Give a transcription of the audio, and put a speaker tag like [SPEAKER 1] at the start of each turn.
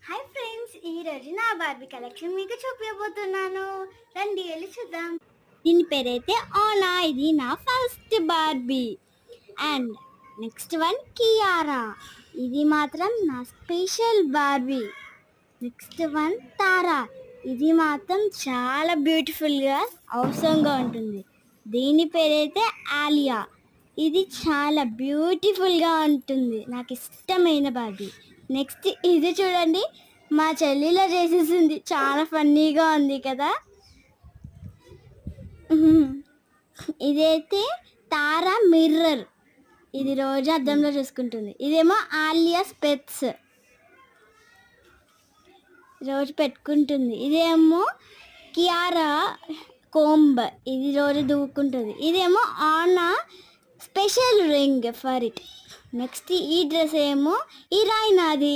[SPEAKER 1] Hi friends, ఈరోజు నా Barbie collection మీకు చూపించబోతున్నాను. రండి వెళ్ళి చూద్దాం. దీని పేరైతే ఓనా. ఇది నా first Barbie. And next one Kiara. ఇది మాత్రం నా స్పెషల్ బార్బీ. నెక్స్ట్ వన్ తారా. ఇది మాత్రం చాలా బ్యూటిఫుల్గా అవసరంగా ఉంటుంది. దీని పేరైతే ఆలియా. ఇది చాలా బ్యూటిఫుల్గా ఉంటుంది, నాకు ఇష్టమైన బార్బీ. నెక్స్ట్ ఇది చూడండి, మా చెల్లిలో చేసేసింది, చాలా ఫన్నీగా ఉంది కదా. ఇదైతే తారా మిర్రర్. ఇది రోజు అద్దంలో చూసుకుంటుంది. ఇదేమో ఆలియా స్పెట్స్, రోజు పెట్టుకుంటుంది. ఇదేమో కియారా కోంబ్, ఇది రోజు దూకుంటుంది. ఇదేమో ఆనా special ring for it. Next ఈ డ్రెస్ ఏమో ఇరాయినాది.